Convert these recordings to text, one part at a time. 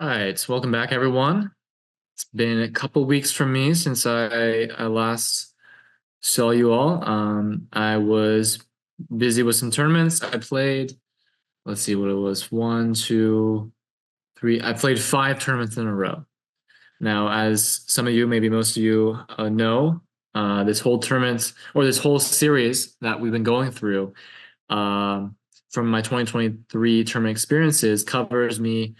All right, welcome back, everyone. It's been a couple weeks from me since I last saw you all. I was busy with some tournaments. I played, let's see what it was, one, two, three. I played five tournaments in a row. Now, as some of you, maybe most of you, know, this whole tournament or this whole series that we've been going through, um, from my 2023 tournament experiences covers me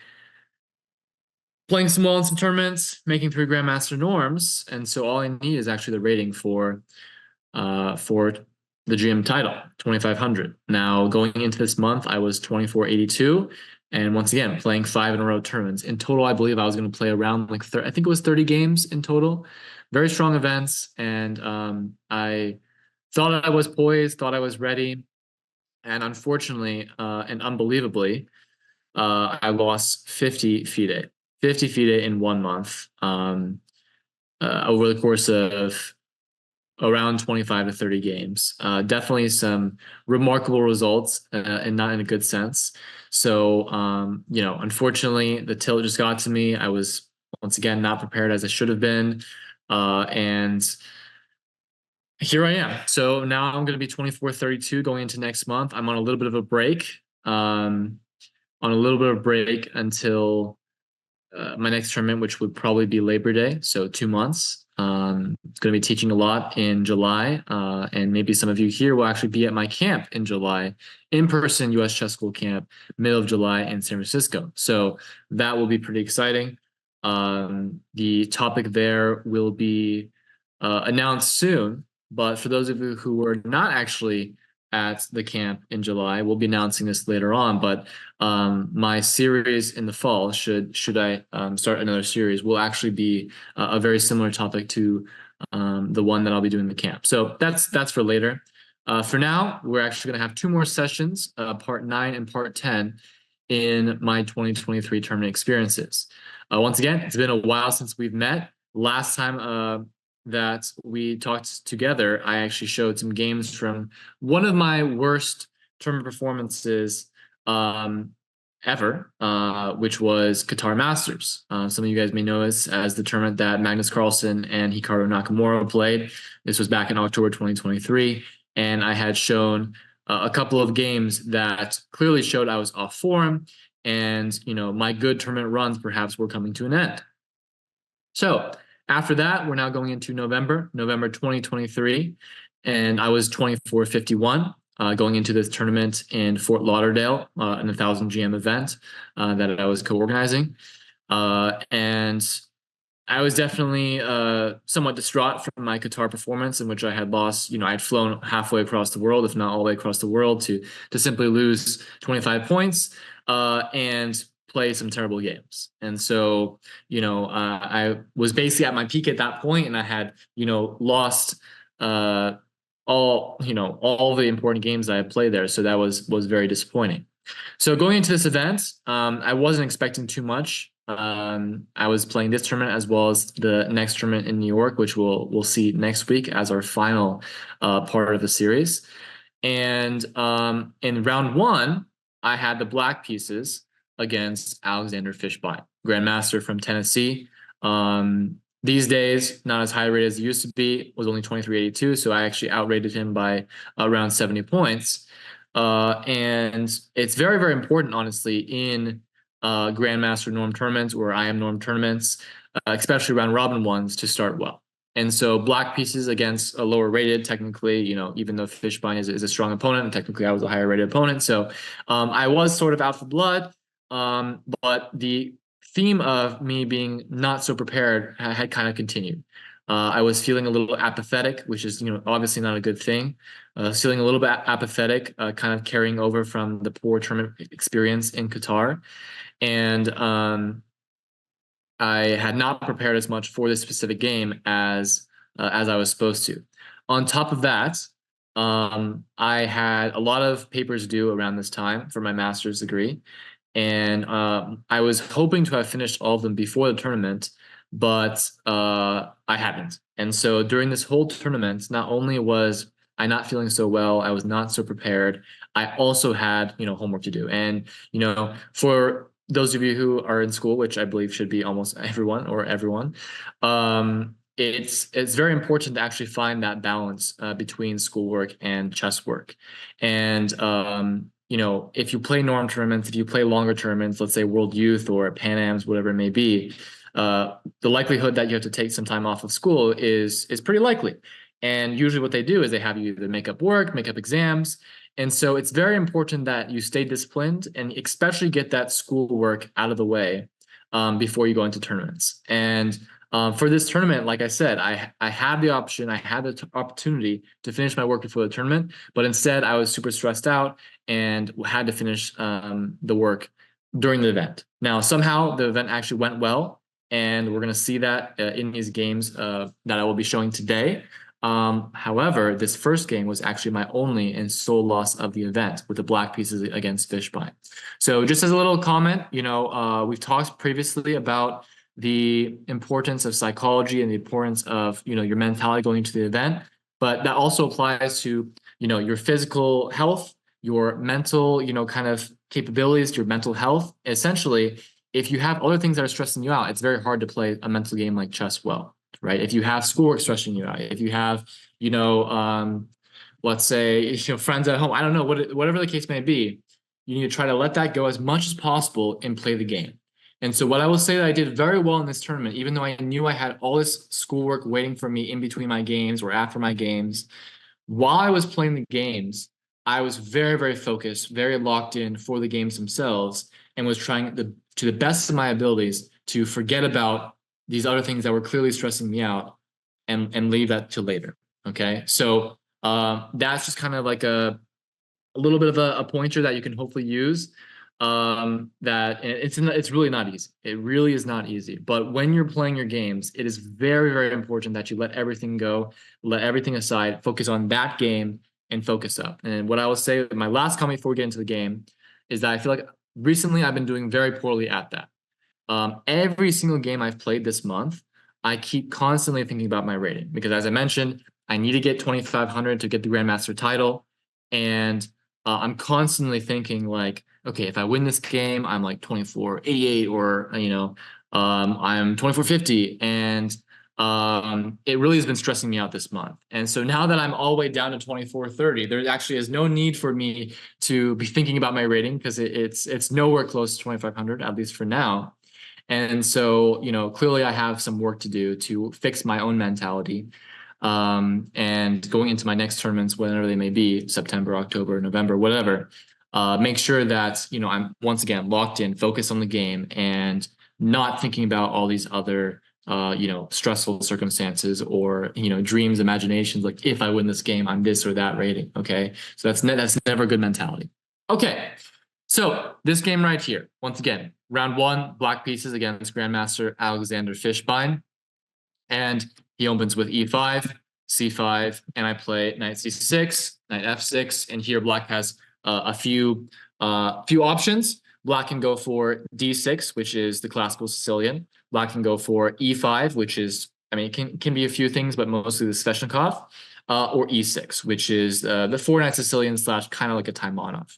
playing some well in some tournaments, making three grandmaster norms, and so all I need is actually the rating for the GM title, 2,500. Now going into this month, I was 2482, and once again playing five in a row tournaments. In total, I believe I was going to play around like I think it was 30 games in total. Very strong events, and I thought I was poised, thought I was ready, and unfortunately and unbelievably, I lost 50 FIDE, 50 FIDE in 1 month, over the course of around 25 to 30 games. Definitely some remarkable results, and not in a good sense. So, unfortunately, the tilt just got to me. I was once again not prepared as I should have been. And here I am. So now I'm going to be 24-32 going into next month. I'm on a little bit of a break. On a little bit of break until my next tournament, which would probably be Labor Day, so 2 months. Going to be teaching a lot in July, and maybe some of you here will actually be at my camp in July, in-person U.S. Chess School camp, middle of July in San Francisco. So that will be pretty exciting. The topic there will be announced soon, but for those of you who are not actually at the camp in July, we'll be announcing this later on. But my series in the fall, should I start another series, will actually be a very similar topic to the one that I'll be doing in the camp. So that's for later. For now, we're actually going to have two more sessions, part 9 and part 10, in my 2023 tournament experiences. Once again, it's been a while since we've met. Last time that we talked together, I actually showed some games from one of my worst tournament performances ever, which was Qatar Masters. Some of you guys may know this as the tournament that Magnus Carlsen and Hikaru Nakamura played. This was back in October 2023, and I had shown a couple of games that clearly showed I was off form, and my good tournament runs perhaps were coming to an end. So after that, we're now going into November 2023, and I was 2451 going into this tournament in Fort Lauderdale, in the 1,000 GM event that I was co-organizing. And I was definitely somewhat distraught from my Qatar performance, in which I had lost. I had flown halfway across the world, if not all the way across the world, to simply lose 25 points and play some terrible games. And so, I was basically at my peak at that point, and I had, lost all the important games I had played there. So that was very disappointing. So going into this event, I wasn't expecting too much. I was playing this tournament as well as the next tournament in New York, which we'll see next week as our final part of the series. And in round one, I had the black pieces against Alexander Fishbein, Grandmaster from Tennessee. These days, not as high rated as he used to be, was only 2382, so I actually outrated him by around 70 points. And it's very, very important, honestly, in Grandmaster norm tournaments or IM norm tournaments, especially round robin ones, to start well. And so black pieces against a lower rated, technically, even though Fishbein is a strong opponent, and technically I was a higher rated opponent. So I was sort of out for blood, but the theme of me being not so prepared had kind of continued. I was feeling a little apathetic, which is, obviously not a good thing. Feeling a little bit apathetic, kind of carrying over from the poor tournament experience in Qatar. And I had not prepared as much for this specific game as I was supposed to. On top of that, I had a lot of papers due around this time for my master's degree, and I was hoping to have finished all of them before the tournament, but I hadn't. And so during this whole tournament, not only was I not feeling so well, I was not so prepared, I also had homework to do. And for those of you who are in school, which I believe should be almost everyone or everyone, it's very important to actually find that balance between schoolwork and chess work. And you know, if you play norm tournaments, if you play longer tournaments, let's say World Youth or Pan Am's, whatever it may be, the likelihood that you have to take some time off of school is pretty likely. And usually what they do is they have you either make up work, make up exams. And so it's very important that you stay disciplined and especially get that schoolwork out of the way before you go into tournaments. And for this tournament, like I said, I had the option, I had the opportunity to finish my work before the tournament, but instead I was super stressed out and had to finish the work during the event. Now, somehow the event actually went well, and we're going to see that in these games that I will be showing today. However, this first game was actually my only and sole loss of the event with the black pieces against Fishbein. So just as a little comment, you know, we've talked previously about the importance of psychology and the importance of, you know, your mentality going into the event, but that also applies to, you know, your physical health, your mental, you know, kind of capabilities, your mental health. Essentially, if you have other things that are stressing you out, it's very hard to play a mental game like chess well, right? If you have schoolwork stressing you out, if you have, you know, let's say, you know, friends at home, I don't know, whatever the case may be, you need to try to let that go as much as possible and play the game. And so what I will say that I did very well in this tournament, even though I knew I had all this schoolwork waiting for me in between my games or after my games, while I was playing the games, I was very, very focused, very locked in for the games themselves, and was trying to the best of my abilities to forget about these other things that were clearly stressing me out and leave that to later. Okay. So that's just kind of like a little bit of a pointer that you can hopefully use. That it's really not easy. It really is not easy. But when you're playing your games, it is very, very important that you let everything go, let everything aside, focus on that game and focus up. And what I will say, my last comment before we get into the game, is that I feel like recently I've been doing very poorly at that. Every single game I've played this month, I keep constantly thinking about my rating because, as I mentioned, I need to get 2,500 to get the Grandmaster title. And I'm constantly thinking like, okay, if I win this game, I'm like 2488 or, you know, I'm 2450. And it really has been stressing me out this month. And so now that I'm all the way down to 2430, there actually is no need for me to be thinking about my rating because it's nowhere close to 2,500, at least for now. And so, you know, clearly I have some work to do to fix my own mentality. And going into my next tournaments, whenever they may be, September, October, November, whatever, make sure that, you know, I'm once again locked in, focused on the game and not thinking about all these other, you know, stressful circumstances or, you know, dreams, imaginations, like if I win this game, I'm this or that rating. Okay. So that's never a good mentality. Okay. So this game right here, once again, round one, black pieces against Grandmaster Alexander Fishbein. And he opens with e5, c5, and I play knight c6, knight f6, and here black has a few options. Black can go for d6, which is the classical Sicilian. Black can go for e5, which is, I mean, it can be a few things, but mostly the Sveshnikov, or e6, which is the four-knight Sicilian slash kind of like a Taimanov.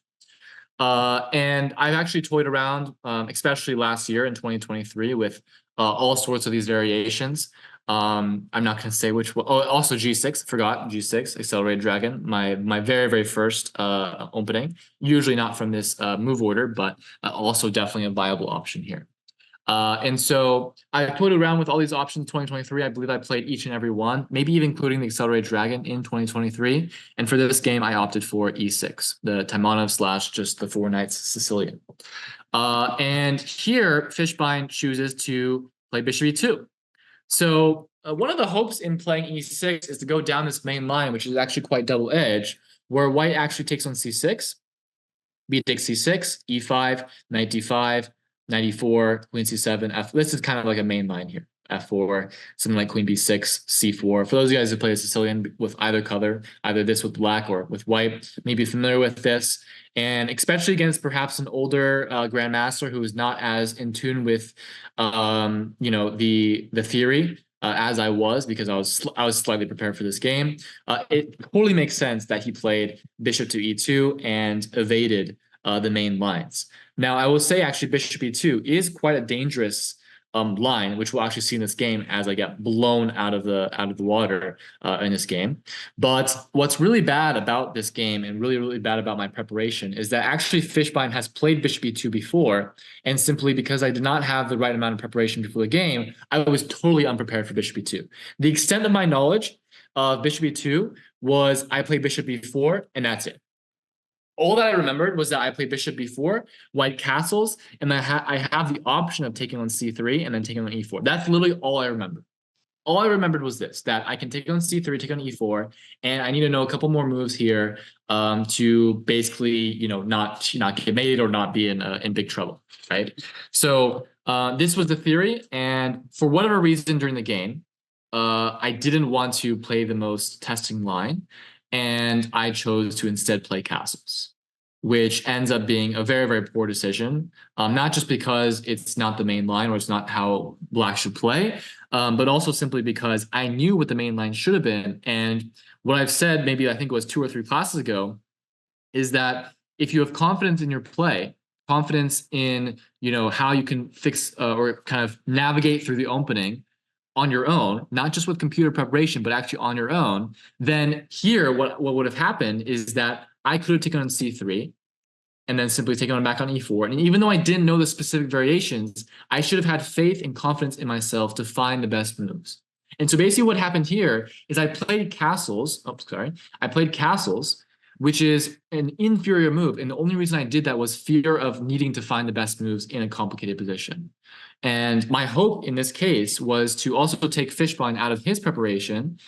And I've actually toyed around, especially last year in 2023, with all sorts of these variations. I'm not going to say which one. Oh, also G6, forgot G6, Accelerated Dragon, my very, very first opening. Usually not from this move order, but also definitely a viable option here. And so I toyed around with all these options in 2023. I believe I played each and every one, maybe even including the Accelerated Dragon in 2023. And for this game, I opted for e6, the Taimanov slash just the four knights Sicilian. And here, Fishbein chooses to play bishop e2. So one of the hopes in playing e6 is to go down this main line, which is actually quite double-edged, where white actually takes on c6, b takes c6, e5, knight d5, knight e4, queen c7, f. This is kind of like a main line here. F4, something like queen b6, c4. For those of you guys who play a Sicilian with either color, either this with black or with white, may be familiar with this. And especially against perhaps an older grandmaster who is not as in tune with, you know, the theory as I was, because I was slightly prepared for this game. It totally makes sense that he played bishop to e2 and evaded the main lines. Now, I will say actually bishop e2 is quite a dangerous line, which we'll actually see in this game as I get blown out of the water in this game. But what's really bad about this game and really, really bad about my preparation is that actually Fishbein has played bishop e2 before, and simply because I did not have the right amount of preparation before the game, I was totally unprepared for bishop e2. The extent of my knowledge of bishop e2 was I played bishop e4, and that's it. All that I remembered was that I played bishop b4, white castles, and I have the option of taking on c3 and then taking on e4. That's literally all I remember. All I remembered was this, that I can take on c3, take on e4, and I need to know a couple more moves here to basically, not get mated or not be in big trouble, right? So this was the theory, and for whatever reason during the game, I didn't want to play the most testing line, and I chose to instead play castles, which ends up being a very, very poor decision. Not just because it's not the main line or it's not how black should play, but also simply because I knew what the main line should have been. And what I've said, maybe I think it was 2 or 3 classes ago, is that if you have confidence in your play, confidence in how you can fix or kind of navigate through the opening on your own, not just with computer preparation, but actually on your own, then here what would have happened is that I could have taken on c3 and then simply taken on back on e4. And even though I didn't know the specific variations, I should have had faith and confidence in myself to find the best moves. And so basically what happened here is I played castles. I played castles, which is an inferior move. And the only reason I did that was fear of needing to find the best moves in a complicated position. And my hope in this case was to also take Fishbein out of his preparation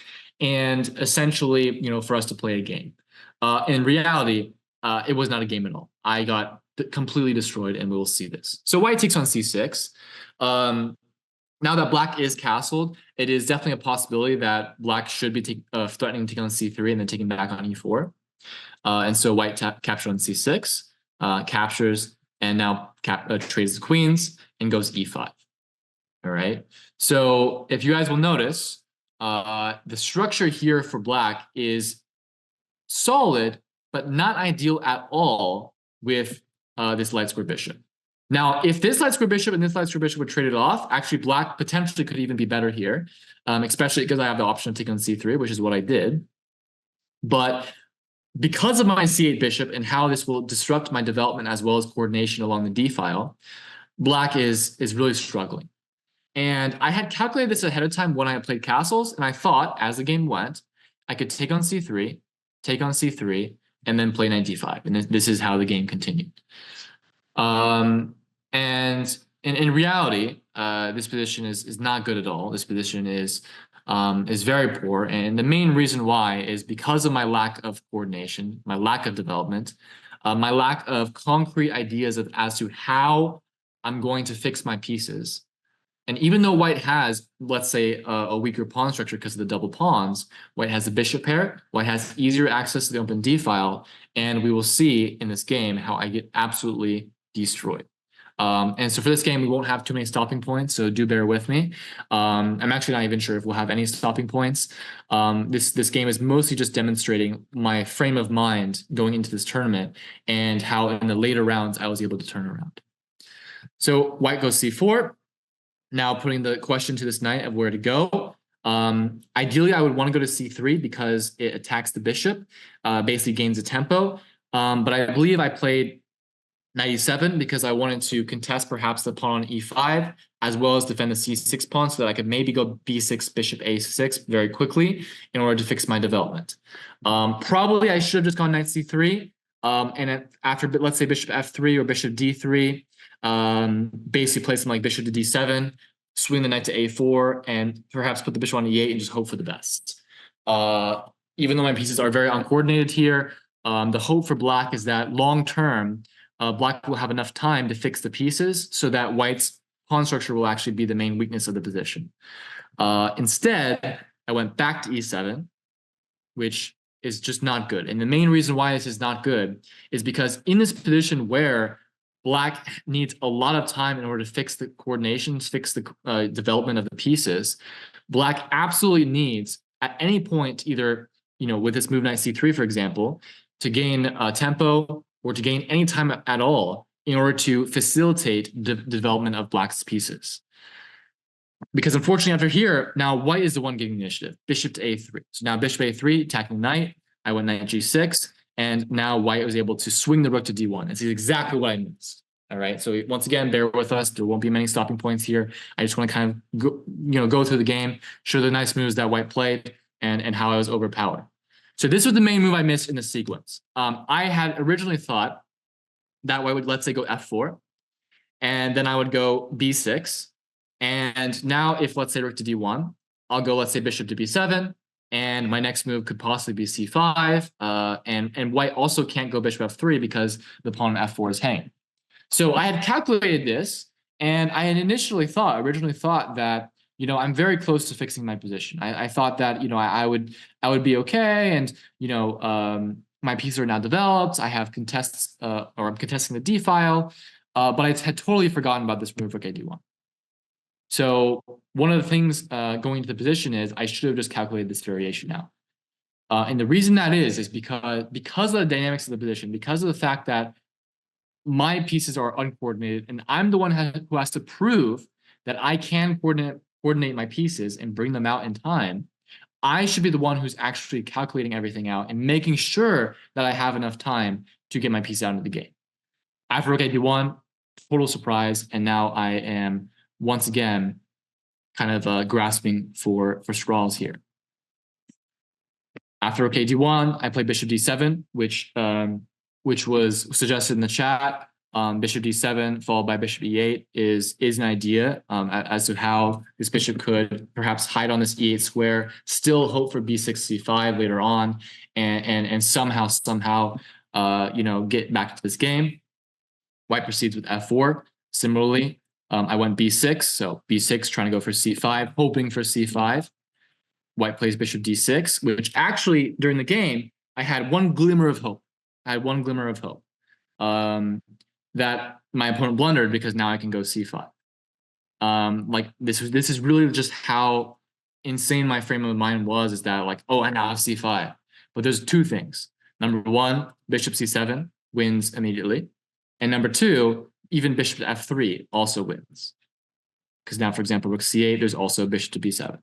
and essentially, for us to play a game. In reality, it was not a game at all. I got completely destroyed, and we will see this. So white takes on c6. Now that black is castled, it is definitely a possibility that black should be threatening to take on c3 and then taking back on e4. And so white captured on c6, captures, and now trades the queens and goes e5. All right. So if you guys will notice, the structure here for black is solid, but not ideal at all with this light square bishop. Now, if this light square bishop and this light square bishop were traded off, actually black potentially could even be better here, especially because I have the option of taking on c3, which is what I did. But because of my c8 bishop and how this will disrupt my development as well as coordination along the d file, black is really struggling. And I had calculated this ahead of time when I had played castles, and I thought as the game went, I could take on c3, take on c3, and then play knight d5. And this is how the game continued. And in reality, this position is not good at all. This position is very poor. And the main reason why is because of my lack of coordination, my lack of development, my lack of concrete ideas as to how I'm going to fix my pieces. And even though white has, let's say, a weaker pawn structure because of the double pawns, white has the bishop pair, white has easier access to the open d file, and we will see in this game how I get absolutely destroyed. And so for this game, we won't have too many stopping points, so do bear with me. I'm actually not even sure if we'll have any stopping points. This game is mostly just demonstrating my frame of mind going into this tournament and how in the later rounds I was able to turn around. So white goes c4. Now putting the question to this knight of where to go. Ideally, I would want to go to c3 because it attacks the bishop, basically gains a tempo. But I believe I played knight e7 because I wanted to contest perhaps the pawn on e5, as well as defend the c6 pawn so that I could maybe go b6, bishop a6 very quickly in order to fix my development. Probably I should have just gone knight c3. And after, let's say, bishop f3 or bishop d3, basically play something like bishop to d7, swing the knight to a4, and perhaps put the bishop on e8 and just hope for the best. Even though my pieces are very uncoordinated here, the hope for black is that long term, black will have enough time to fix the pieces so that white's pawn structure will actually be the main weakness of the position. Instead, I went back to e7, which is just not good. And the main reason why this is not good is because in this position where black needs a lot of time in order to fix the coordinations, fix the development of the pieces, black absolutely needs at any point, either with this move knight c3, for example, to gain tempo, or to gain any time at all in order to facilitate the development of black's pieces. Because unfortunately, after here, now white is the one getting the initiative. Bishop to a3. So now bishop a3, attacking knight. I went knight g6, and now white was able to swing the rook to d1. This is exactly what I missed. All right. So once again, bear with us. There won't be many stopping points here. I just want to kind of go through the game, show the nice moves that white played, and how I was overpowered. So this was the main move I missed in the sequence. I had originally thought that white would, let's say, go f4, and then I would go b6. And now if, let's say, rook to d1, I'll go, let's say, bishop to b7, and my next move could possibly be c5. And white also can't go bishop f3 because the pawn on f4 is hanging. So I had calculated this, and I had originally thought that, I'm very close to fixing my position. I thought that, I would be okay, and, my pieces are now developed. I have contests, or I'm contesting the d file, but I had totally forgotten about this move, rook a d1. So one of the things going into the position is I should have just calculated this variation out. And the reason that is because of the dynamics of the position, because of the fact that my pieces are uncoordinated, and I'm the one who has to prove that I can coordinate my pieces and bring them out in time. I should be the one who's actually calculating everything out and making sure that I have enough time to get my piece out into the game. After rook a1, total surprise, and now I am once again kind of grasping for straws here. After rook a1, I play bishop d7, which was suggested in the chat. Bishop d7 followed by bishop e8 is an idea as to how this bishop could perhaps hide on this e8 square, still hope for b6 c5 later on, and somehow get back to this game. White proceeds with f4. Similarly, I went b6, so b6 trying to go for c5, hoping for c5. White plays bishop d6, which actually during the game I had one glimmer of hope. That my opponent blundered, because now I can go c5. Like this is really just how insane my frame of mind was, is that like, oh, I now have c5. But there's two things. Number one, bishop c7 wins immediately. And number two, even bishop to f3 also wins. Because now, for example, rook c8, there's also bishop to b7.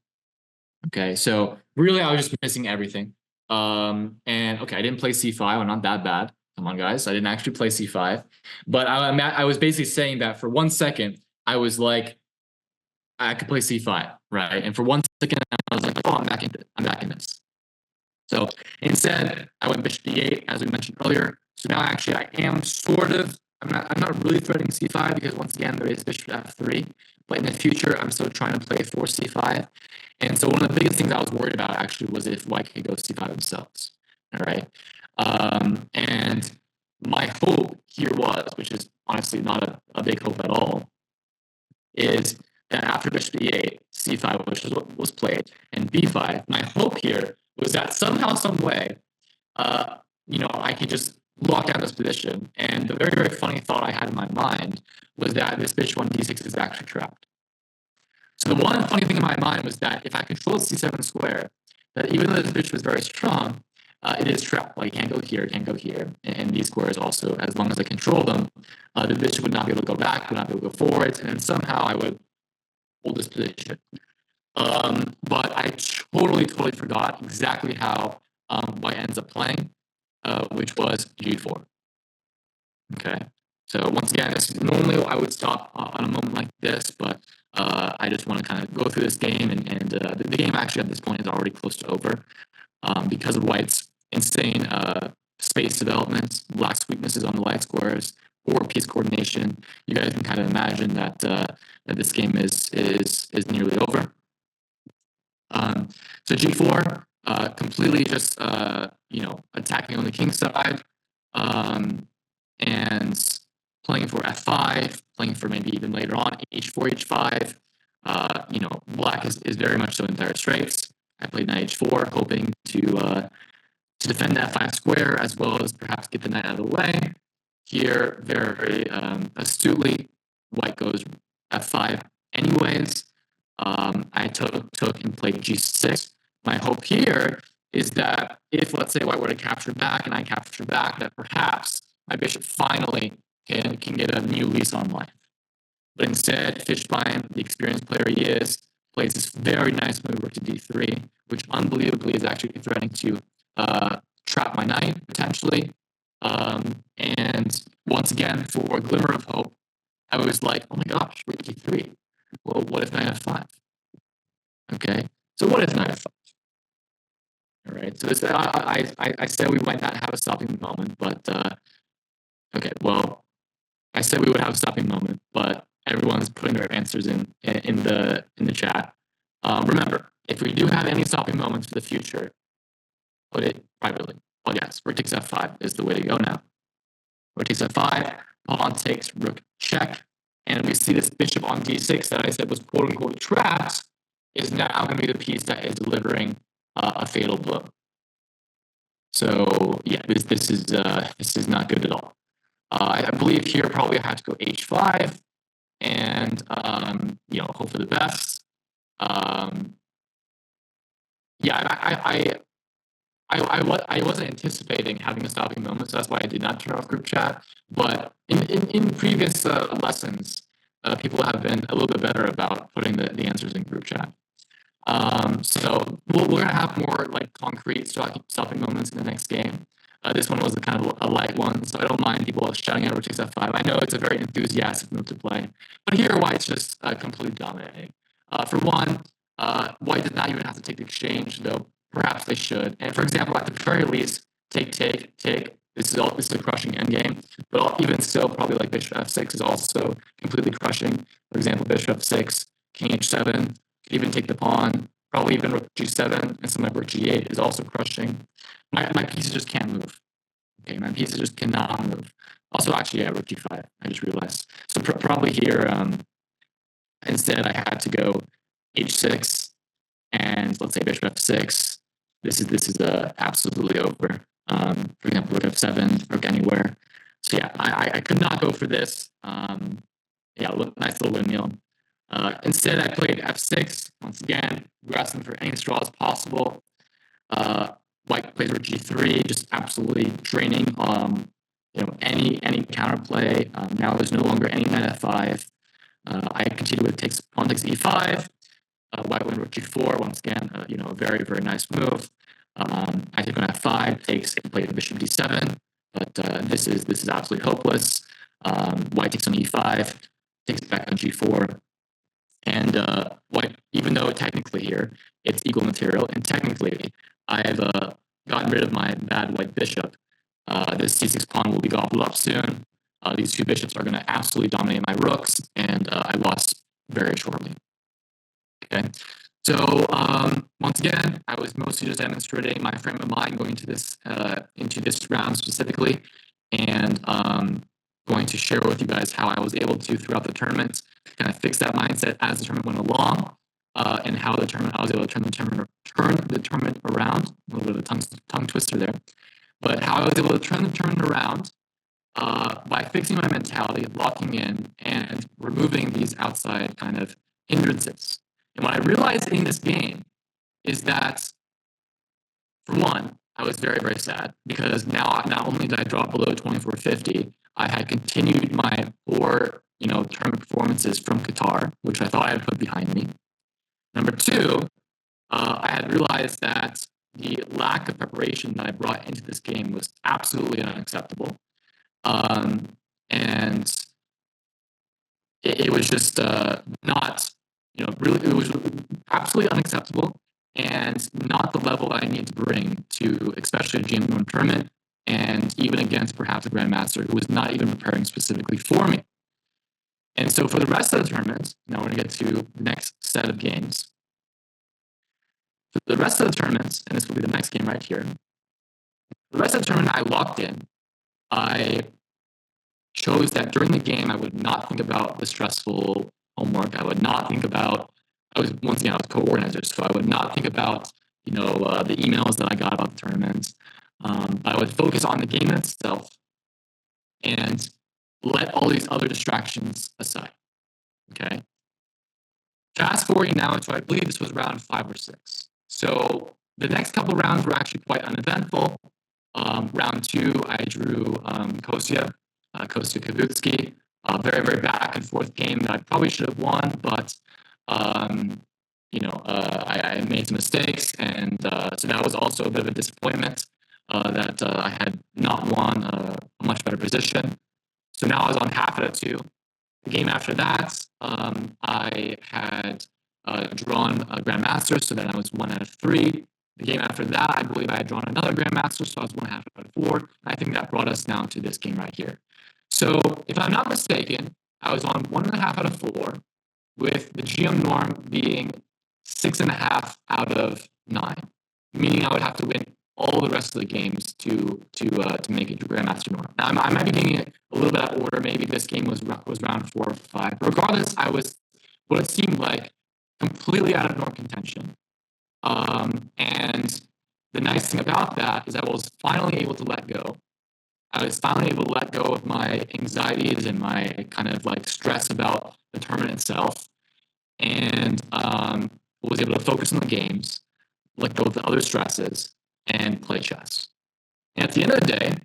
Okay, so really I was just missing everything. And okay, I didn't play c5. I'm not that bad. Come on, guys. I didn't actually play c5. But I was basically saying that for 1 second, I was like, I could play c5, right? And for 1 second, I was like, oh, I'm back in this. So instead, I went bishop d8, as we mentioned earlier. So now actually I am sort of, I'm not really threatening c5, because once again, there is bishop f3. But in the future, I'm still trying to play for c5. And so one of the biggest things I was worried about actually was if white could go c5 themselves. All right. And my hope here was, which is honestly not a big hope at all, is that after bishop e8, c5, which is what was played, and b5, my hope here was that somehow, some way, I could just lock down this position. And the very, very funny thought I had in my mind was that this bishop on d6 is actually trapped. So the one funny thing in my mind was that if I control c7 square, that even though this bishop is very strong, it is trapped. Like, it can't go here, it can't go here. And these squares also, as long as I control them, the bishop would not be able to go back, would not be able to go forwards, and then somehow I would hold this position. But I totally forgot exactly how white ends up playing, which was g4. Okay. So once again, normally I would stop on a moment like this, but I just want to kind of go through this game, and the game actually at this point is already close to over because of white's insane space development, black's weaknesses on the light squares, or piece coordination. You guys can kind of imagine that that this game is nearly over. So g4, completely just attacking on the king side, and playing for f5, playing for maybe even later on h4, h5. Black is very much so in dire straits. I played knight h4, hoping to defend the f5 square, as well as perhaps get the knight out of the way. Here, very astutely, white goes f5 anyways. I took and played g6. My hope here is that if, let's say, white were to capture back and I capture back, that perhaps my bishop finally can get a new lease on life. But instead, Fishbein, the experienced player he is, plays this very nice move, rook to d3, which unbelievably is actually threatening to trap my knight, potentially. And once again, for a glimmer of hope, I was like, oh my gosh, rook d3. Well, what if knight f5? Okay, so what if knight f5? All right, so this, I said we might not have a stopping moment, but okay, well, I said we would have a stopping moment, but everyone's putting their answers in the chat. Remember, if we do have any stopping moments for the future, put it privately. Oh yes, rook takes f5 is the way to go now. Rook takes f5, pawn takes rook check, and we see this bishop on d6 that I said was quote unquote trapped is now going to be the piece that is delivering a fatal blow. So yeah, this is not good at all. I believe here probably I have to go h5 and hope for the best. Yeah, I wasn't anticipating having a stopping moment, so that's why I did not turn off group chat. But in previous lessons, people have been a little bit better about putting the answers in group chat. So we're gonna have more like concrete stopping moments in the next game. This one was a kind of a light one, so I don't mind people shouting out rook takes f5. I know it's a very enthusiastic move to play, but here White's just completely dominating. For one, White does not even have to take the exchange, though perhaps they should. And for example, at the very least, take. This is a crushing endgame, but even still, probably like bishop f6 is also completely crushing. For example, bishop f6, king h7, could even take the pawn. Probably even rook g7 and some like rook g8 is also crushing. My pieces just can't move. Okay, my pieces just cannot move. Also, actually, yeah, rook g5. I just realized. So probably here, instead, I had to go h6 and let's say bishop f6. This is absolutely over. For example, rook f7, rook anywhere. So yeah, I could not go for this. Yeah, nice little windmill. Instead, I played f6 once again, grasping for any straws possible. White plays rook g3, just absolutely draining any counterplay. Now there's no longer any knight f5. I continue with pawn takes e5. White win rook g4 once again. A very very nice move. I take on f5, takes and play bishop d7, but this is absolutely hopeless. White takes on e5, takes back on g4, and White, even though technically here it's equal material, and technically I've gotten rid of my bad white bishop. This c6 pawn will be gobbled up soon. These two bishops are going to absolutely dominate my rooks, and I lost very shortly. Okay, so once again, I was mostly just demonstrating my frame of mind going into this round specifically, and going to share with you guys how I was able to throughout the tournament kind of fix that mindset as the tournament went along, and how I was able to turn the tournament around. A little bit of a tongue twister there, but how I was able to turn the tournament around by fixing my mentality, locking in, and removing these outside kind of hindrances. And what I realized in this game is that, for one, I was very, very sad because now not only did I drop below 2450, I had continued my poor, tournament performances from Qatar, which I thought I had put behind me. Number two, I had realized that the lack of preparation that I brought into this game was absolutely unacceptable. And it was just not, really, it was absolutely unacceptable and not the level that I need to bring to, especially a GM1 tournament, and even against perhaps a grandmaster who was not even preparing specifically for me. And so for the rest of the tournament, now we're going to get to the next set of games. For the rest of the tournament, and this will be the next game right here, the rest of the tournament I locked in. I chose that during the game, I would not think about the stressful homework. I would not think about, I was co-organizer, so I would not think about, the emails that I got about the tournament. I would focus on the game itself and let all these other distractions aside. Okay. Fast forwarding now into, I believe this was round 5 or 6. So the next couple of rounds were actually quite uneventful. Round two, I drew Kostya Kavutsky. Very, very back and forth game that I probably should have won, but I made some mistakes, and so that was also a bit of a disappointment that I had not won a much better position. So now I was on half out of two. The game after that, I had drawn a Grandmaster, so then I was 1 out of 3. The game after that, I believe I had drawn another Grandmaster, so I was 1 half out of 4. I think that brought us down to this game right here. So if I'm not mistaken, I was on 1.5 out of 4, with the GM norm being 6.5 out of 9, meaning I would have to win all the rest of the games to make it to Grandmaster norm. Now I might be getting it a little bit out of order. Maybe this game was round 4 or 5. But regardless, I was what it seemed like completely out of norm contention. And the nice thing about that is I was finally able to let go. I was finally able to let go of my anxieties and my kind of like stress about the tournament itself, and was able to focus on the games, let go of the other stresses, and play chess. And at the end of the day,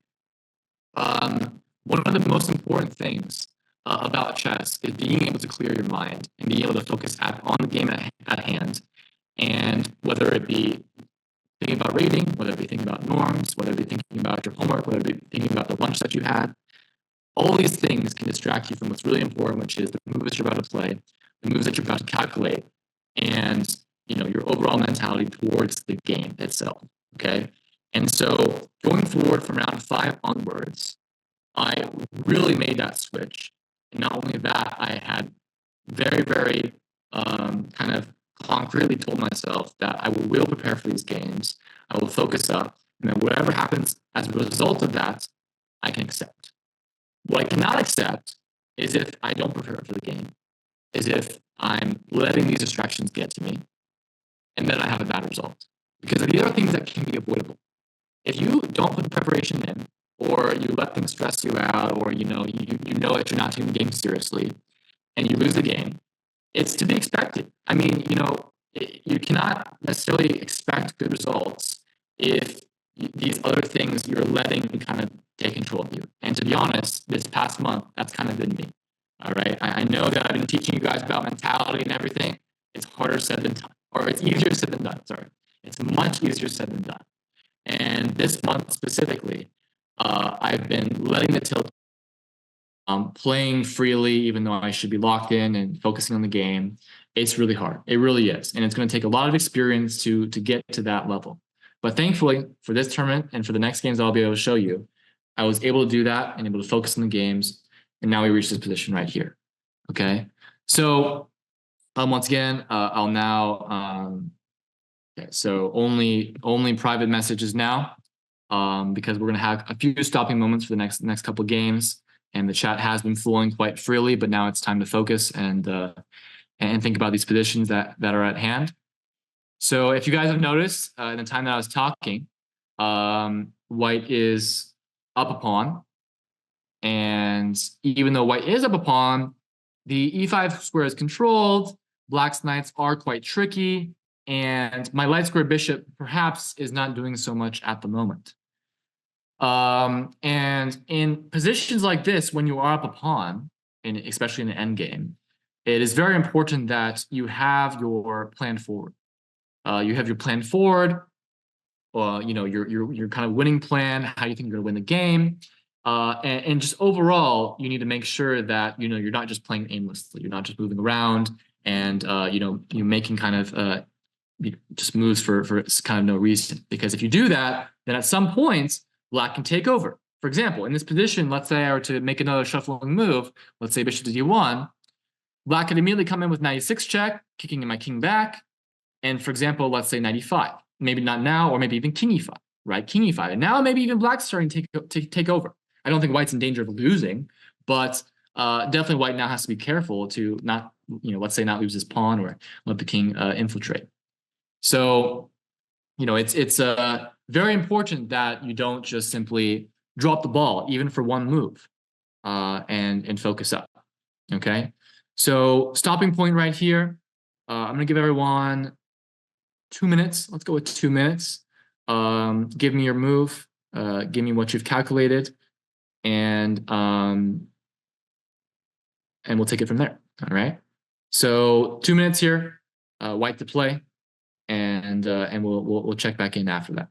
one of the most important things about chess is being able to clear your mind and being able to focus on the game at hand. And whether it be thinking about rating, whether it be thinking about norms, whether it be thinking about your homework, whether it be thinking about the lunch that you had, all these things can distract you from what's really important, which is the moves you're about to play, the moves that you're about to calculate, and your overall mentality towards the game itself. Okay, and so going forward from round 5 onwards, I really made that switch. And not only that, I had very, very kind of concretely told myself that I will prepare for these games. I will focus up, and then whatever happens as a result of that, I can accept. What I cannot accept is if I don't prepare for the game, is if I'm letting these distractions get to me, and then I have a bad result. Because these are things that can be avoidable. If you don't put the preparation in, or you let them stress you out, or you know that you're not taking the game seriously, and you lose the game, it's to be expected. I mean, you cannot necessarily expect good results if these other things you're letting kind of take control of you. And to be honest, this past month, that's kind of been me. All right. I know that I've been teaching you guys about mentality and everything. It's harder said than done, or it's easier said than done. Sorry. It's much easier said than done. And this month specifically, I've been letting the tilt, playing freely, even though I should be locked in and focusing on the game. It's really hard. It really is. And it's going to take a lot of experience to get to that level. But thankfully, for this tournament and for the next games I'll be able to show you, I was able to do that and able to focus on the games. And now we reach this position right here. Okay. So once again, I'll now, okay, so only private messages now, because we're going to have a few stopping moments for the next couple of games. And the chat has been flowing quite freely, but now it's time to focus and think about these positions that are at hand. So if you guys have noticed, in the time that I was talking, white is up a pawn. And even though white is up a pawn, the e5 square is controlled. Black's knights are quite tricky. And my light square bishop perhaps is not doing so much at the moment. And in positions like this, when you are up a pawn, especially in an endgame, it is very important that you have your plan forward. You have your plan forward, your kind of winning plan, how you think you're going to win the game. And just overall, you need to make sure that, you're not just playing aimlessly. You're not just moving around and, you're making kind of just moves for kind of no reason. Because if you do that, then at some point, Black can take over. For example, in this position, let's say I were to make another shuffling move, let's say bishop to d1, Black could immediately come in with knight e6 check, kicking my king back. And for example, let's say knight e5. Maybe not now, or maybe even king e5, right? King e5. And now maybe even Black's starting to take over. I don't think White's in danger of losing, but definitely White now has to be careful to not, let's say not lose his pawn or let the king infiltrate. So, it's very important that you don't just simply drop the ball, even for one move, and focus up. Okay. So stopping point right here. I'm going to give everyone 2 minutes. Let's go with 2 minutes. Give me your move. give me what you've calculated, and we'll take it from there. All right. So 2 minutes here, white to play, and we'll check back in after that.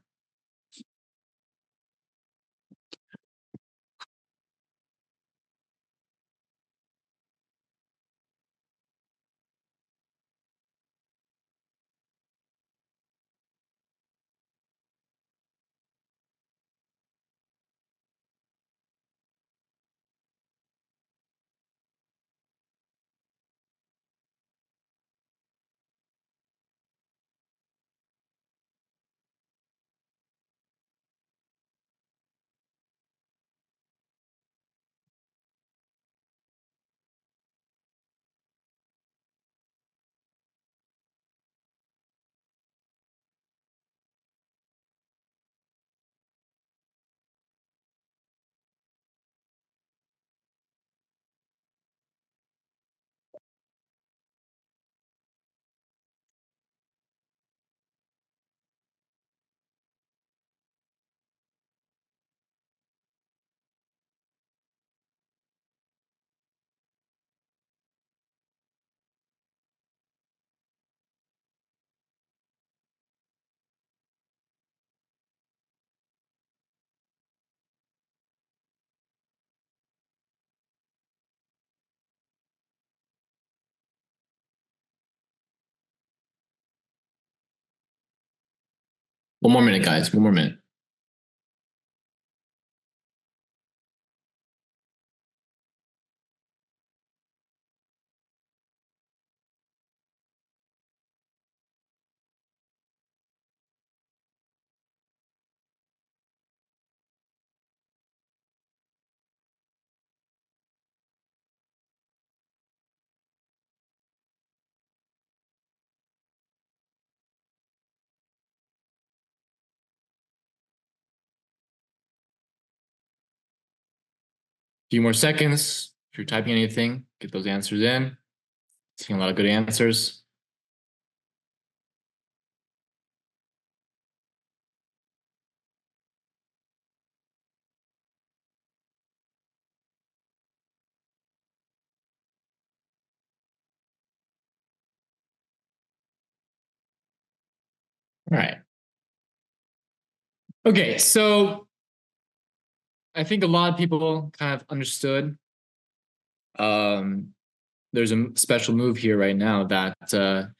One more minute, guys. One more minute. Few more seconds. If you're typing anything, get those answers in. Seeing a lot of good answers. All right. Okay, so I think a lot of people kind of understood. There's a special move here right now that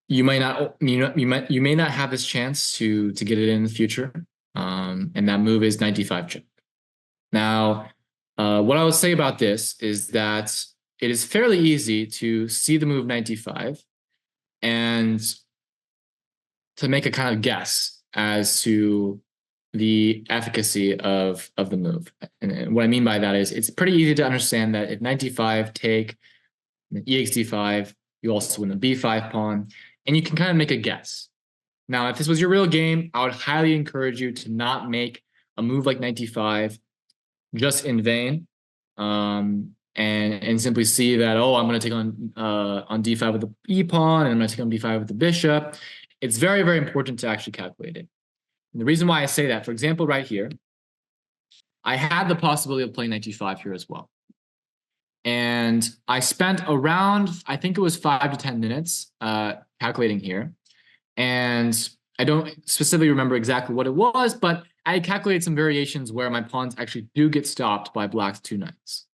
you might not, you may not have this chance to get it in the future. And that move is 95 check. Now, what I would say about this is that it is fairly easy to see the move 95 and to make a kind of guess as to the efficacy of the move. And what I mean by that is it's pretty easy to understand that if 95 take EXD5, you also win the B5 pawn, and you can kind of make a guess. Now, if this was your real game, I would highly encourage you to not make a move like 95 just in vain, and simply see that, oh, I'm going to take on D5 with the E pawn, and I'm going to take on B5 with the bishop. It's very, very important to actually calculate it. And the reason why I say that, for example, right here, I had the possibility of playing 95 here as well. And I spent around, I think it was 5 to 10 minutes calculating here. And I don't specifically remember exactly what it was, but I calculated some variations where my pawns actually do get stopped by black's 2 knights.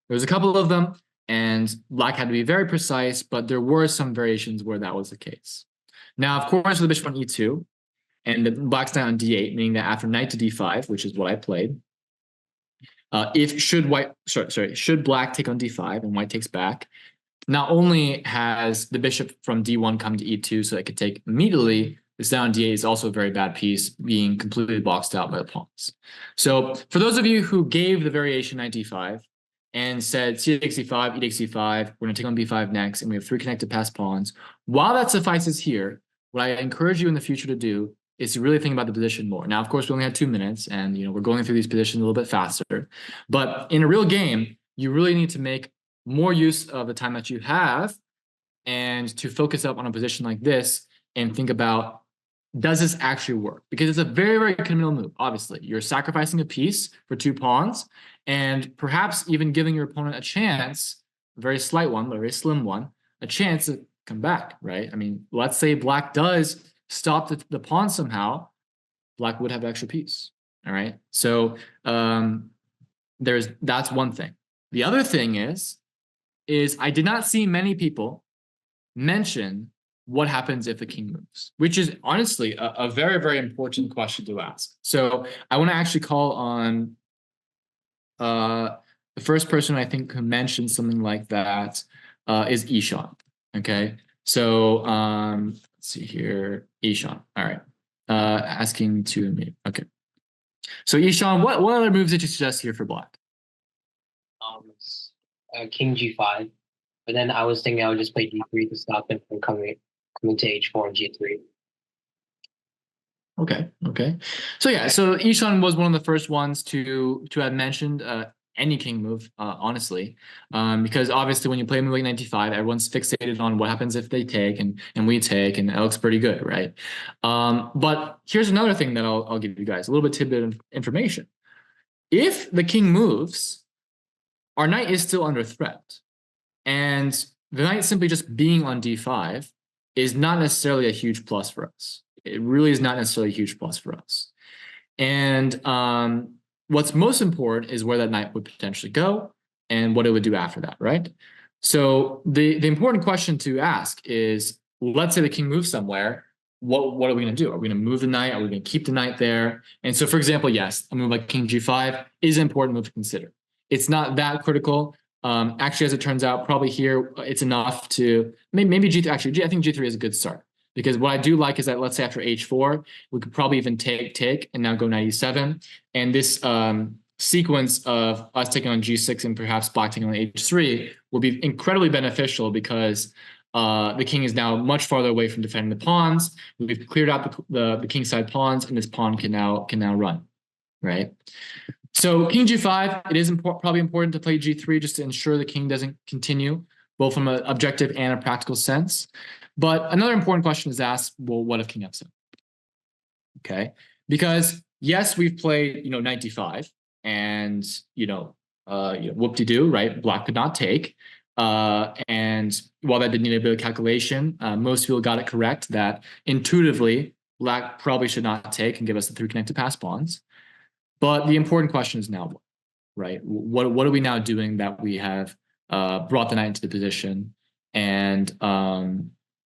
There was a couple of them, and black had to be very precise, but there were some variations where that was the case. Now, of course, with the bishop on e2, and the black's knight on d8, meaning that after knight to d5, which is what I played, should black take on d5 and white takes back, not only has the bishop from d1 come to e2, so it could take immediately, this down on d8 is also a very bad piece, being completely boxed out by the pawns. So for those of you who gave the variation knight d5 and said c takes d5, e takes d5, we're going to take on b5 next, and we have 3 connected passed pawns, while that suffices here, what I encourage you in the future to do is to really think about the position more. Now, of course, we only had 2 minutes, and we're going through these positions a little bit faster. But in a real game, you really need to make more use of the time that you have, and to focus up on a position like this and think about does this actually work? Because it's a very, very criminal move. Obviously, you're sacrificing a piece for two pawns, and perhaps even giving your opponent a chance, a very slight one, but a very slim one, a chance to come back, right? I mean, let's say black does stop the pawn somehow, black would have an extra piece. All right. So that's one thing. The other thing is I did not see many people mention what happens if the king moves, which is honestly a very, very important question to ask. So I want to actually call on the first person I think who mentioned something like that is Ishan. Okay. So let's see here. Ishan. All right. Asking to me. Okay. So Ishan, what other moves did you suggest here for black? Um, King G5, but then I was thinking I would just play G3 to stop him from coming to H4 and G3. Okay. Okay. So yeah. So Ishan was one of the first ones to have mentioned any king move. Honestly, because obviously when you play a move like 95, everyone's fixated on what happens if they take and we take, and it looks pretty good, right? But here's another thing that I'll give you guys a little bit tidbit of information. If the king moves, our knight is still under threat, and the knight simply just being on d5 is not necessarily a huge plus for us. It really is not necessarily a huge plus for us. And what's most important is where that knight would potentially go and what it would do after that, right? So the important question to ask is, let's say the king moves somewhere. What are we going to do? Are we going to move the knight? Are we going to keep the knight there? And so, for example, yes, a move like king g5 is an important move to consider. It's not that critical. Actually, as it turns out, probably here it's enough to maybe G3. Actually, I think G3 is a good start, because what I do like is that, let's say after H4, we could probably even take and now go knight E7, and this sequence of us taking on G6 and perhaps black taking on H3 will be incredibly beneficial, because the king is now much farther away from defending the pawns. We've cleared out the king side pawns, and this pawn can now run, right? So king g5, it is probably important to play g3 just to ensure the king doesn't continue, both from an objective and a practical sense. But another important question is asked, well, what if king f7? Okay, because yes, we've played, knight d5, and whoop-de-doo, right? Black could not take. And while that did need a bit of calculation, most people got it correct that intuitively black probably should not take and give us the 3 connected pass pawns. But the important question is now, right? What are we now doing that we have brought the knight into the position? And now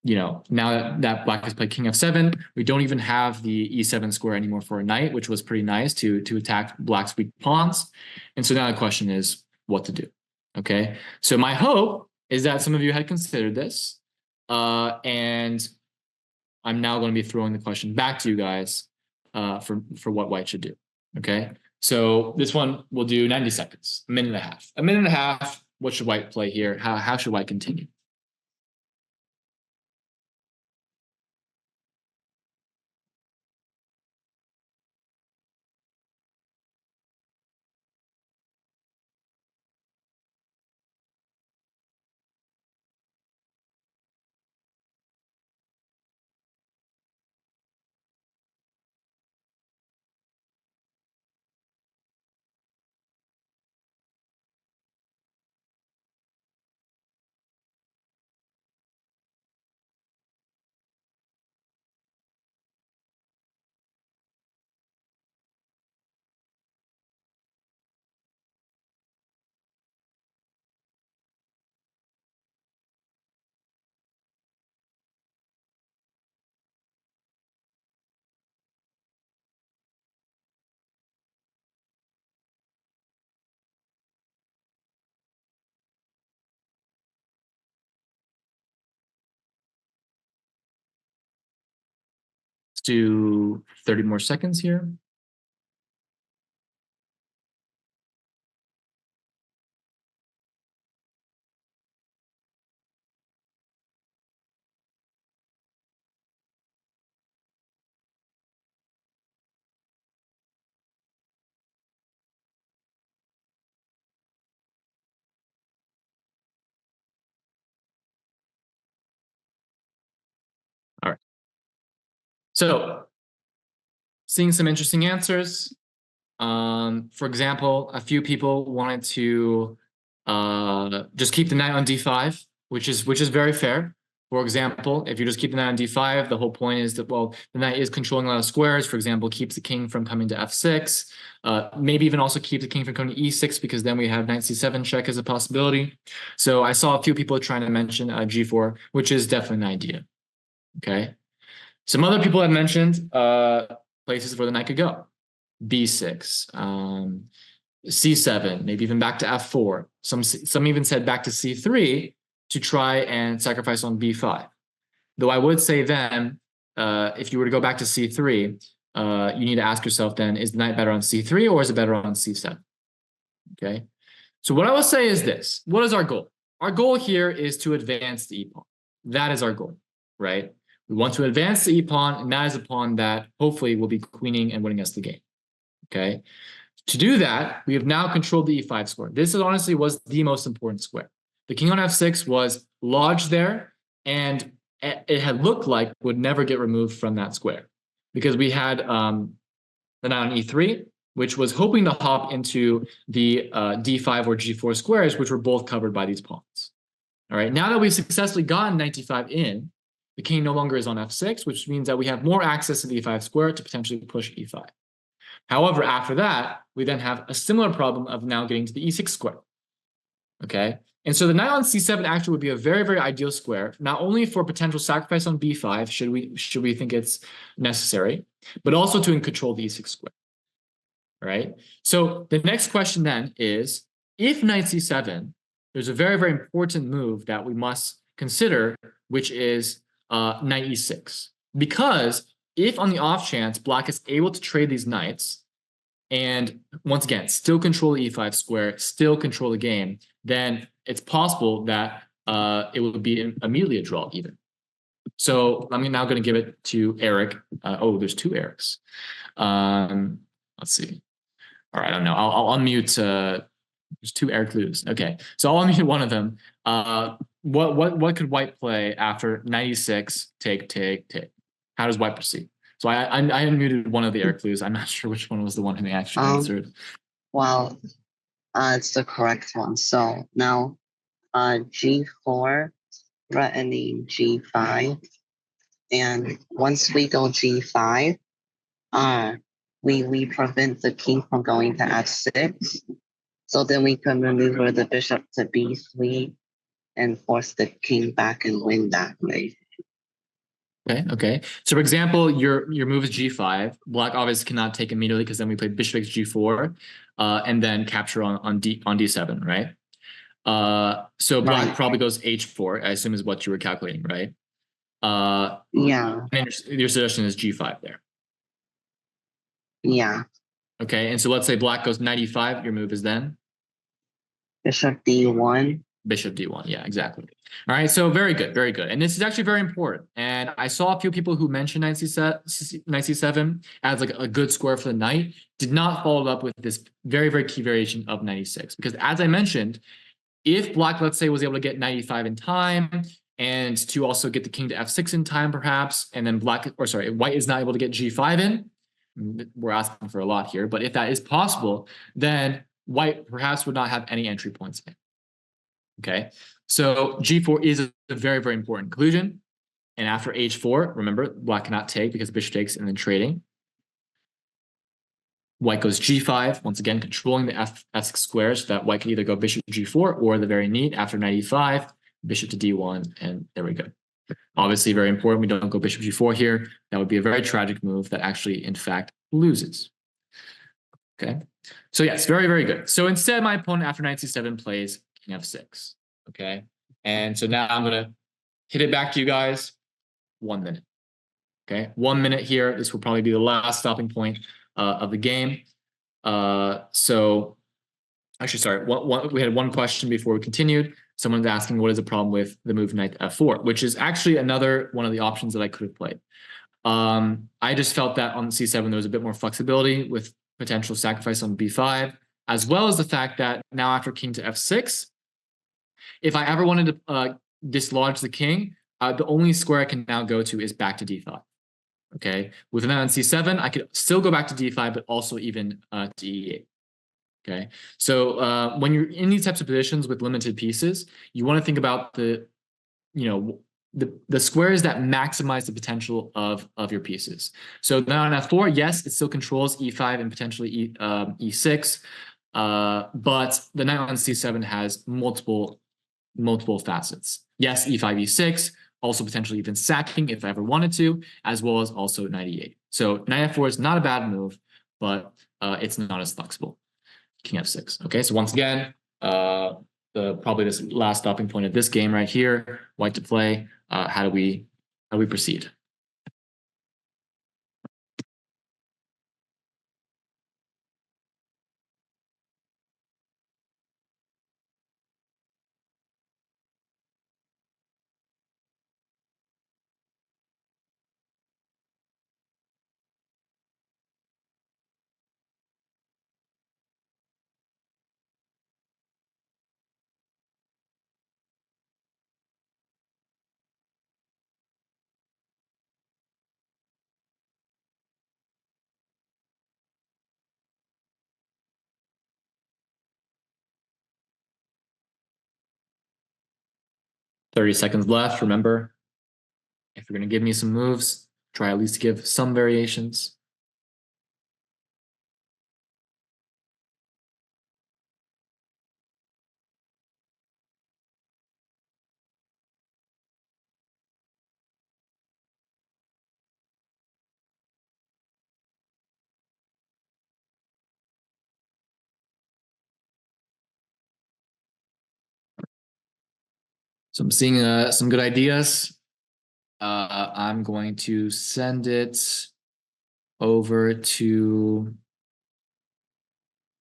that black has played king f7, we don't even have the e7 square anymore for a knight, which was pretty nice to attack black's weak pawns. And so now the question is what to do. Okay, so my hope is that some of you had considered this, and I'm now going to be throwing the question back to you guys for what white should do. Okay, so this one will do 90 seconds, a minute and a half. A minute and a half, what should white play here? How should white continue? Let's do 30 more seconds here. All right. So seeing some interesting answers. For example, a few people wanted to just keep the knight on d5, which is very fair. For example, if you just keep the knight on d5, the whole point is that, well, the knight is controlling a lot of squares. For example, keeps the king from coming to f6. Maybe even also keep the king from coming to e6, because then we have knight c7 check as a possibility. So I saw a few people trying to mention g4, which is definitely an idea. Okay. Some other people had mentioned places where the knight could go. b6, c7, maybe even back to f4. Some even said back to c3 to try and sacrifice on b5. Though I would say then, if you were to go back to c3, you need to ask yourself then, is the knight better on c3 or is it better on c7? Okay. So what I will say is this. What is our goal? Our goal here is to advance the e-pawn. That is our goal, right? We want to advance the e-pawn, and that is a pawn that hopefully will be queening and winning us the game. Okay. To do that, we have now controlled the e5 square. This honestly was the most important square. The king on f6 was lodged there, and it had looked like would never get removed from that square, because we had the knight on e3, which was hoping to hop into the d5 or g4 squares, which were both covered by these pawns. All right, now that we've successfully gotten knight d5 in, the king no longer is on f6, which means that we have more access to the e5 square to potentially push e5. However, after that, we then have a similar problem of now getting to the e6 square. Okay, and so the knight on c7 actually would be a very, very ideal square, not only for potential sacrifice on b5, should we think it's necessary, but also to control the e6 square. All right, so the next question then is, if knight c7, there's a very, very important move that we must consider, which is knight e6. Because if on the off chance black is able to trade these knights and once again still control the e5 square, still control the game, then it's possible that it will be immediately a draw even. So I'm now going to give it to Eric. Oh, there's two Erics. Let's see. All right, I don't know. I'll unmute. There's two Eric Lewis. Okay, so I'll unmute one of them. What could white play after 96? Take. How does white proceed? So I unmuted one of the Eric Lewis. I'm not sure which one was the one who actually answered. Well, it's the correct one. So now, g4 threatening g5, and once we go g5, we prevent the king from going to f6. So then we can maneuver the bishop to b3 and force the king back and win that way. Okay. So for example, your move is g5. Black obviously cannot take immediately because then we play bishop takes g4, and then capture on d7, right? So black probably goes h4, I assume is what you were calculating, right? Yeah. And your suggestion is g5 there. Yeah. Okay, and so let's say black goes 95. Your move is then bishop d1. Bishop d1. Yeah, exactly. All right, so very good, very good. And this is actually very important. And I saw a few people who mentioned knight c7 as like a good square for the knight, did not follow up with this very, very key variation of 96. Because as I mentioned, if black, let's say, was able to get 95 in time and to also get the king to f6 in time, perhaps, and then white is not able to get g5 in, we're asking for a lot here, but if that is possible, then white perhaps would not have any entry points in. Okay, so g4 is a very, very important conclusion. And after h4, remember, black cannot take because bishop takes and then trading. White goes g5, once again controlling the f6 square, so that white can either go bishop g4 or the very neat after knight e5, bishop to d1, and there we go. Obviously very important, we don't go bishop g4 here. That would be a very tragic move that actually, in fact, loses. Okay, so yes, very, very good. So instead, my opponent after knight c7 plays king f6. Okay, and so now I'm going to hit it back to you guys. 1 minute. Okay, 1 minute here. This will probably be the last stopping point of the game. So actually, sorry, we had one question before we continued. Someone's asking what is the problem with the move knight f4, which is actually another one of the options that I could have played. I just felt that on c7 there was a bit more flexibility with potential sacrifice on b5, as well as the fact that now after king to f6, if I ever wanted to dislodge the king, the only square I can now go to is back to d5. Okay, with knight on c7, I could still go back to d5, but also even to e8. Okay, so when you're in these types of positions with limited pieces, you want to think about the squares that maximize the potential of your pieces. So now on f4, yes, it still controls e5 and potentially e6, but the knight on c7 has multiple facets. Yes, e5, e6, also potentially even sacking if I ever wanted to, as well as also knight e8. So knight f4 is not a bad move, but it's not as flexible. King f6. Okay, so once again, probably this last stopping point of this game right here, white to play. How do we proceed? $30 left. Remember, if you're going to give me some moves, try at least to give some variations. So I'm seeing some good ideas. I'm going to send it over to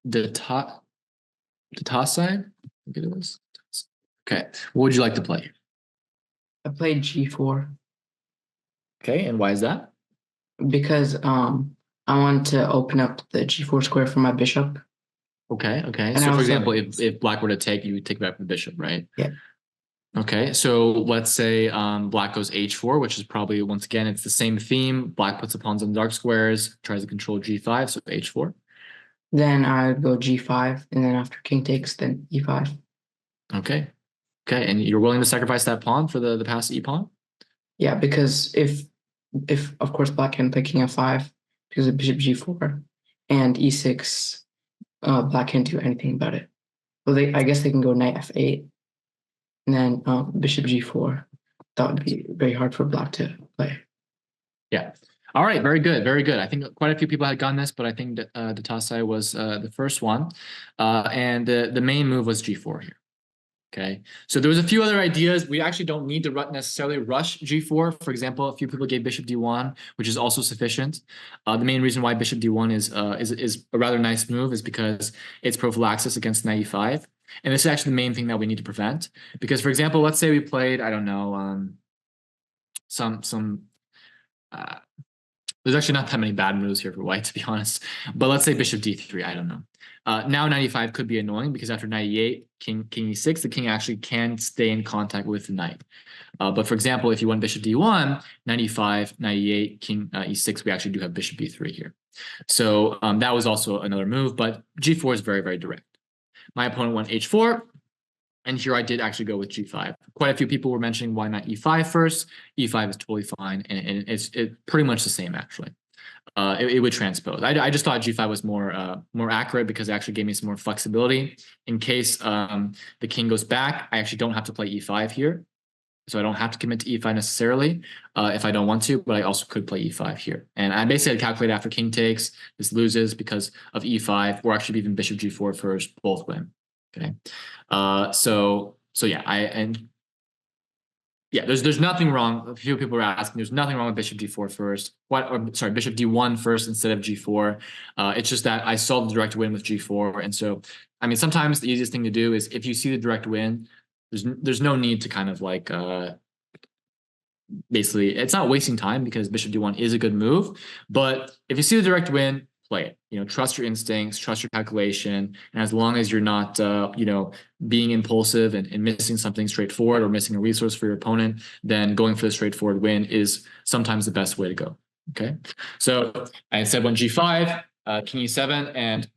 the top side. I think it was. Okay, what would you like to play? I played g4 Okay, and why is that? because I want to open up the g4 square for my bishop. Okay. And So, for also- example, if black were to take, you would take back the bishop, right? Yeah. Okay, so let's say black goes h4, which is probably, once again, it's the same theme. Black puts the pawns on dark squares, tries to control g5, so h4. Then I would go g5, and then after king takes, then e5. Okay, and you're willing to sacrifice that pawn for the passed e pawn? Yeah, because if of course black can play king f5 because of bishop g4 and e6, black can't do anything about it. Well, I guess they can go knight f8 and then bishop g4. That would be very hard for black to play. Yeah. All right, very good. I think quite a few people had gotten this, but I think that Datasai was the first one. And the main move was g4 here. Okay, so there was a few other ideas. We actually don't need to necessarily rush g4. For example, a few people gave bishop d1, which is also sufficient. The main reason why bishop d1 is a rather nice move is because it's prophylaxis against knight e5. And this is actually the main thing that we need to prevent. Because, for example, let's say we played, I don't know, there's actually not that many bad moves here for white, to be honest. But let's say bishop d3, I don't know. Now 95 could be annoying because after 98, king e6, the king actually can stay in contact with the knight. But for example, if you went bishop d1, 95, 98, king e6, we actually do have bishop b3 here. So that was also another move, but g4 is very, very direct. My opponent went h4, and here I did actually go with g5. Quite a few people were mentioning why not e5 first. e5 is totally fine, and it's pretty much the same, actually. It would transpose. I just thought g5 was more accurate because it actually gave me some more flexibility. In case the king goes back, I actually don't have to play e5 here. So I don't have to commit to e5 necessarily if I don't want to, but I also could play e5 here. And I basically calculate after king takes, this loses because of e5, or actually even bishop g4 first, both win. Okay. So yeah, there's nothing wrong. A few people are asking, there's nothing wrong with bishop d4 first. Bishop d1 first instead of g4. It's just that I saw the direct win with g4. And so, I mean, sometimes the easiest thing to do is if you see the direct win, there's no need to kind of like basically, it's not wasting time because bishop d1 is a good move. But if you see the direct win, play it. You know, trust your instincts, trust your calculation, and as long as you're not, being impulsive and missing something straightforward or missing a resource for your opponent, then going for the straightforward win is sometimes the best way to go. Okay, so I said went g5, king e7, and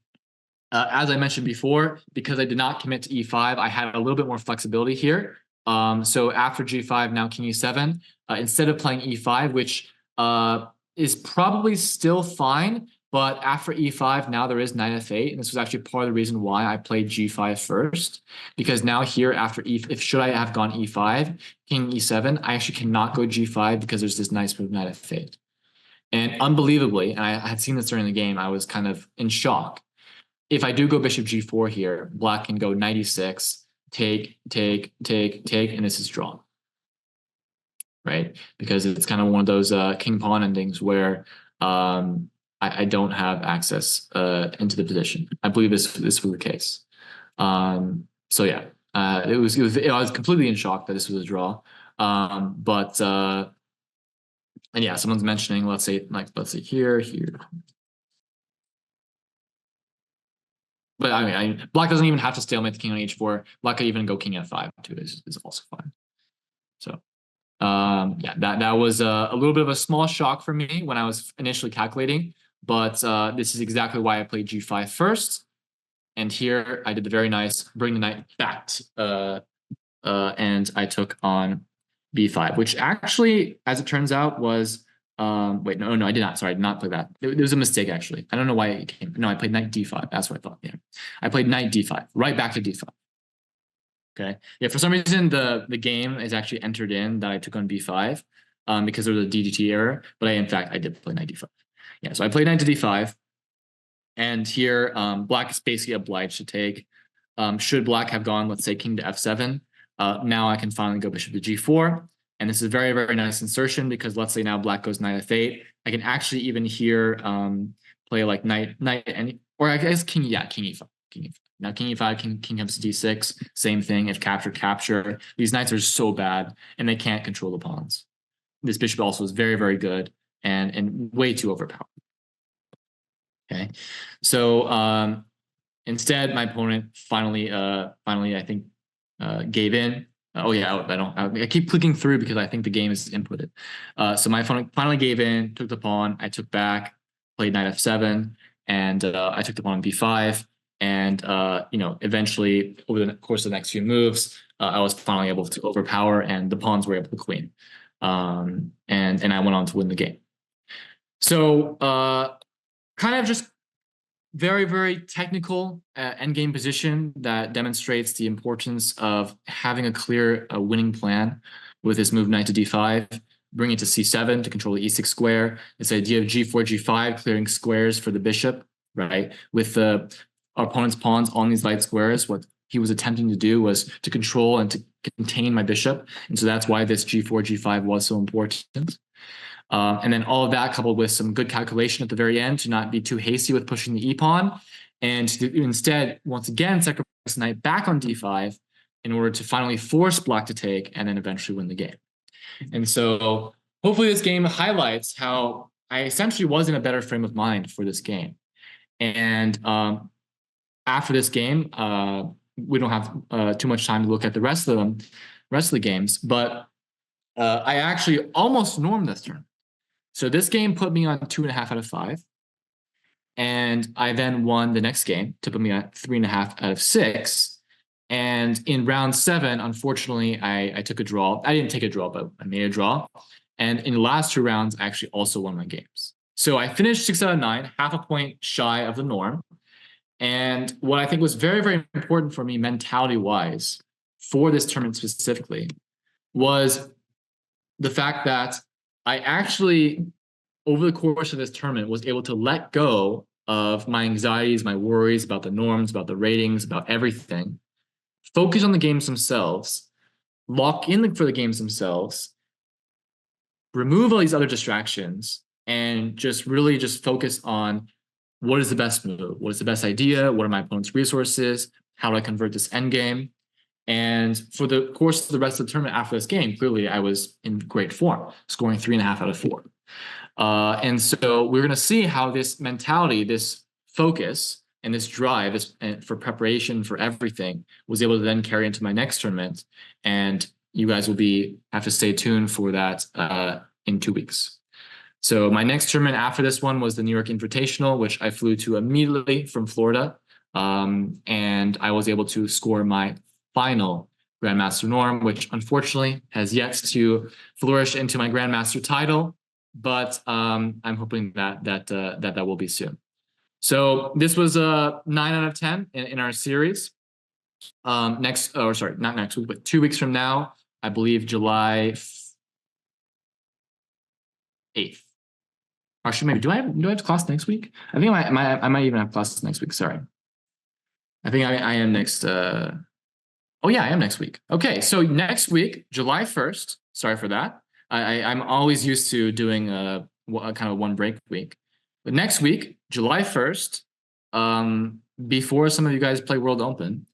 as I mentioned before, because I did not commit to e5, I had a little bit more flexibility here. So after g5, now king e7, instead of playing e5, which is probably still fine, but after e5, now there is knight f8, and this was actually part of the reason why I played g5 first, because now here after if should I have gone e5, king e7, I actually cannot go g5 because there's this nice move knight f8. And unbelievably, and I had seen this during the game, I was kind of in shock. If I do go bishop g4 here, black can go knight e6, take, and this is drawn, right? Because it's kind of one of those king pawn endings where I don't have access into the position. I believe this was the case. So yeah, I was completely in shock that this was a draw. And yeah, someone's mentioning, let's say here. But I mean, black doesn't even have to stalemate the king on h4. Black could even go king f5 too. Is also fine. So yeah, that was a little bit of a small shock for me when I was initially calculating. But this is exactly why I played g5 first. And here I did the very nice bring the knight back, and I took on b5, which actually, as it turns out, was wait, no, I did not. Sorry, I did not play that. There was a mistake actually. I don't know why it came. No, I played knight d5. That's what I thought. Yeah, I played knight d5, right back to d5. Okay. Yeah, for some reason the game is actually entered in that I took on b5 because there was a DDT error, but in fact I did play knight d5. Yeah, so I played knight to d5, and here black is basically obliged to take. Should black have gone, let's say, king to f7, now I can finally go bishop to g4. And this is a very, very nice insertion because let's say now black goes knight f8. I can actually even here play like knight, or I guess king e5. Now king e5, king comes to d6, same thing. If capture. These knights are so bad and they can't control the pawns. This bishop also is very, very good and way too overpowered. Okay, so instead my opponent finally I think gave in. Oh yeah, I keep clicking through because I think the game is inputted. So my opponent finally gave in, took the pawn. I took back, played knight f7, and I took the pawn on b5. And eventually over the course of the next few moves, I was finally able to overpower, and the pawns were able to queen. And I went on to win the game. So kind of just very, very technical endgame position that demonstrates the importance of having a clear winning plan with this move knight to d5, bring it to c7 to control the e6 square. This idea of g4, g5, clearing squares for the bishop, right? With our opponent's pawns on these light squares, what he was attempting to do was to control and to contain my bishop. And so that's why this g4, g5 was so important. And then all of that coupled with some good calculation at the very end to not be too hasty with pushing the e-pawn, and to instead, once again, sacrifice the knight back on d5 in order to finally force black to take and then eventually win the game. And so hopefully this game highlights how I essentially was in a better frame of mind for this game. And after this game, we don't have too much time to look at the rest of the games, but I actually almost normed this turn. So this game put me on 2.5 out of 5. And I then won the next game to put me at 3.5 out of 6. And in round 7, unfortunately, I took a draw. I didn't take a draw, but I made a draw. And in the last 2 rounds, I actually also won my games. So I finished 6 out of 9, half a point shy of the norm. And what I think was very, very important for me mentality-wise for this tournament specifically was the fact that I actually, over the course of this tournament, was able to let go of my anxieties, my worries about the norms, about the ratings, about everything, focus on the games themselves, lock in for the games themselves, remove all these other distractions, and just really just focus on what is the best move, what is the best idea, what are my opponent's resources, how do I convert this endgame. And for the course of the rest of the tournament after this game, clearly I was in great form, scoring 3.5 out of 4. And so we're going to see how this mentality, this focus, and this drive for preparation for everything was able to then carry into my next tournament. And you guys will have to stay tuned for that in 2 weeks. So my next tournament after this one was the New York Invitational, which I flew to immediately from Florida. And I was able to score my final Grandmaster norm, which unfortunately has yet to flourish into my Grandmaster title. But I'm hoping that will be soon. So this was a 9 out of 10 in our series. Not next week, but 2 weeks from now, I believe July 8th. Actually, maybe do I have class next week? I think I might even have classes next week. Sorry. I think I am next. Oh yeah, I am next week. Okay, so next week, July 1st. Sorry for that. I'm always used to doing a kind of one break week. But next week, July 1st, before some of you guys play World Open,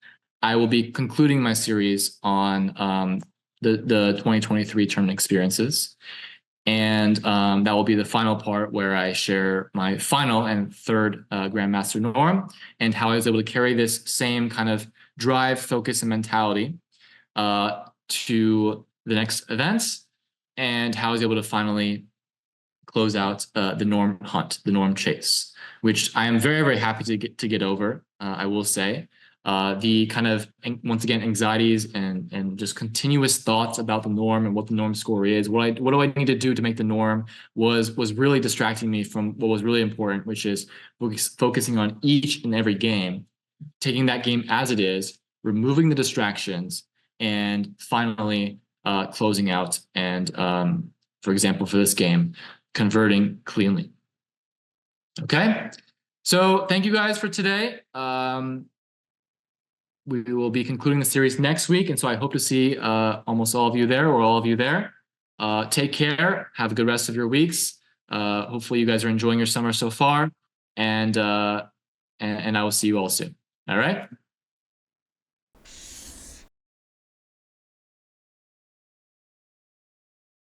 I will be concluding my series on the 2023 tournament experiences. And that will be the final part where I share my final and third Grandmaster norm and how I was able to carry this same kind of drive, focus, and mentality to the next events, and how I was able to finally close out the norm hunt, the norm chase, which I am very, very happy to get over. I will say. The kind of, once again, anxieties and just continuous thoughts about the norm and what the norm score is, what do I need to do to make the norm was really distracting me from what was really important, which is focusing on each and every game, taking that game as it is, removing the distractions, and finally closing out and, for example, for this game, converting cleanly. Okay, so thank you guys for today. We will be concluding the series next week, and so I hope to see almost all of you there, or all of you there. Take care. Have a good rest of your weeks. Hopefully, you guys are enjoying your summer so far, and I will see you all soon. All right.